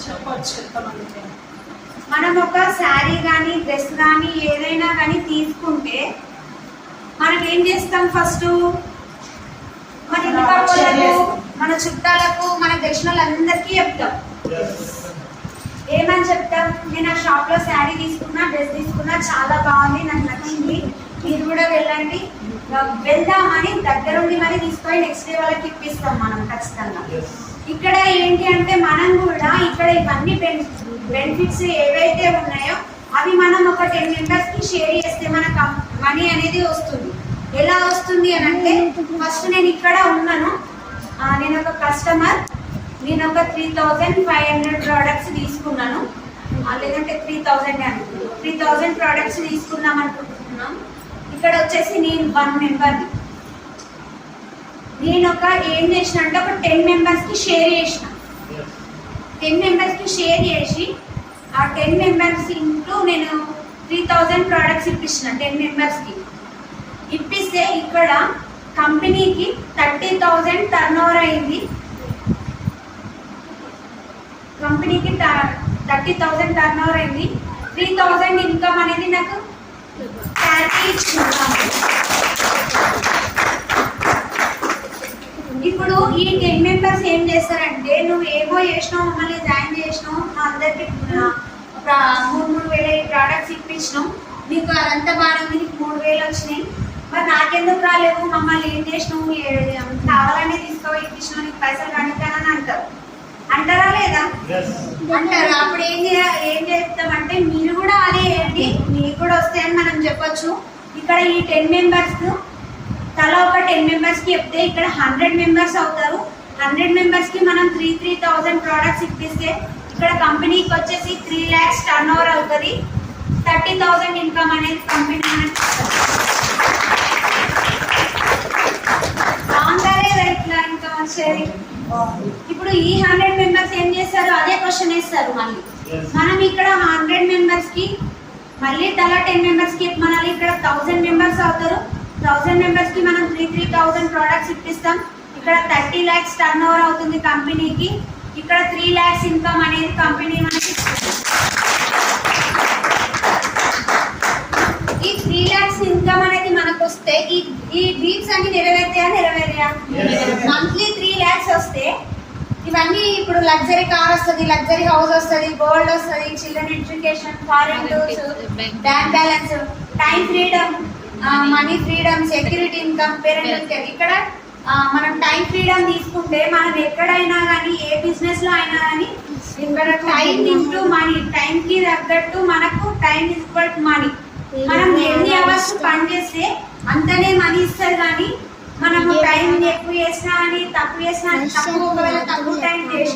చెప్పచ్చు ఎంతమందికి. మనం ఒక శారీ కానీ డ్రెస్ కానీ ఏదైనా కానీ తీసుకుంటే మనం ఏం చేస్తాం? ఫస్ట్ మన ఇంటి పక్కలకు, మన చుట్టాలకు, మన తెలిసిన వాళ్ళందరికీ చెప్తాం. ఏమని చెప్తాం? నేను ఆ షాప్లో శారీ తీసుకున్నా, డ్రెస్ తీసుకున్నా, చాలా బాగుంది, నాకు నచ్చింది, మీరు కూడా వెళ్ళండి, వెళ్దామని దగ్గరుండి మరి తీసుకొని నెక్స్ట్ డే వాళ్ళకి ఇప్పిస్తాం మనం ఖచ్చితంగా. ఇక్కడ ఏంటి అంటే మనం కూడా ఇక్కడ ఇవన్నీ బెనిఫిట్స్ ఏవైతే ఉన్నాయో అవి మనం ఒక 10 మెంబర్స్కి షేర్ చేస్తే మనకు మనీ అనేది వస్తుంది. ఎలా వస్తుంది అని అంటే, ఫస్ట్ నేను ఇక్కడ ఉన్నాను, నేను ఒక కస్టమర్, నేను ఒక 3500 ప్రోడక్ట్స్ తీసుకున్నాను, లేదంటే 3000 ప్రోడక్ట్స్ తీసుకుందాం అనుకుంటున్నాం. ఇక్కడ వచ్చేసి నేను 1 మెంబర్ని. నేను ఏం చేసిన అంటే ఒక 10 మెంబర్స్కి షేర్ చేసిన. 10 మెంబర్స్కి షేర్ చేసి ఆ 10 మెంబర్స్ ఇంటూ నేను 3000 ప్రోడక్ట్స్ ఇప్పించిన 10 మెంబర్స్కి. ఇప్పిస్తే ఇక్కడ కంపెనీకి 30,000 టర్న్ ఓవర్ అయింది. కంపెనీకి 30,000 టర్న్ ఓవర్ అయింది. 3,000 ఇన్కమ్ అనేది నాకు శాలరీ ఇచ్చుకుంటాను. ఇప్పుడు ఈ 10 మెంబర్స్ ఏం చేస్తారంటే, నువ్వు ఏమో చేసినావు, మమ్మల్ని జాయిన్ చేసినావు, మా అందరికి 3,000 ప్రోడక్ట్స్ ఇప్పించినావు, నీకు అదంతా బాగా ఉంది, నీకు 3,000 వచ్చినాయి, మరి నాకెందుకు రాలేవు, మమ్మల్ని ఏం చేసినావు, కావాలనే తీసుకోవాలి, ఇప్పించినావు, నీకు పైసలు కనుక్కానని అంటారు. అంటారా లేదా? అంటారు. అప్పుడు ఏం చేస్తామంటే, మీరు కూడా అదే ఏంటి, మీకు కూడా వస్తాయని మనం చెప్పొచ్చు. ఇక్కడ ఈ 10 మెంబర్స్ తలా ఒక 10 మెంబర్స్కి చెప్తే ఇక్కడ 100 మెంబర్స్ అవుతారు. 100 మెంబర్స్కి మనం 3,000 ప్రోడక్ట్స్ ఇప్పిస్తే ఇక్కడ కంపెనీకి వచ్చేసి 3 lakhs టర్న్ ఓవర్ అవుతుంది. 30,000 ఇన్కమ్ అనేది కంపెనీ మనకి బాగుంటారే ఇట్లా ఇన్కమ్ వచ్చేది. ఇప్పుడు ఈ 100 మెంబర్స్ ఏం చేస్తారు? అదే క్వశ్చన్ వేస్తారు మళ్ళీ. మనం ఇక్కడ 100 మెంబర్స్కి మళ్ళీ తలా 10 మెంబర్స్కి చెప్పమనాలి. ఇక్కడ 1000 మెంబర్స్ అవుతారు. 1000 మెంబర్స్కి మనం 3,000 ప్రోడక్ట్స్ ఇప్పిస్తాం. ఇక్కడ 30 lakhs టర్న్ ఓవర్ అవుతుంది కంపెనీకి. ఇక్కడ 3 lakhs ఇన్కమ్ అనేది కంపెనీ మనకి ఇస్తుంది. ఈ 3 lakhs ఇన్కమ్ అనేది మనకు వస్తే ఈ డ్రీమ్స్ అన్ని నెరవేరాయా? మంత్లీ 3 lakhs వస్తే ఇవన్నీ ఇప్పుడు లగ్జరీ కార్ వస్తుంది, లగ్జరీ హౌస్ వస్తుంది, గోల్డ్ వస్తుంది, children education, foreign tours, bank balance, time freedom, money freedom, security income, parent care. ఇక్కడ మనం టైం ఫ్రీడమ్ తీసుకుంటే మనం ఎక్కడైనా కానీ ఏ బిజినెస్ లో అయినా కానీ ఇక్కడ టైం ఇంటూ మనీ, టైంకి తగ్గట్టు మనకు టైం ఈక్వల్ టు మనీ. మనం ఎన్ని అవర్స్ పని చేస్తే అంతనే మనీ ఇస్తారు. కానీ మనము టైం ఎక్కువ చేసినా అని తక్కువ చేసినా, ఒకవేళ తక్కువ టైం చేసినా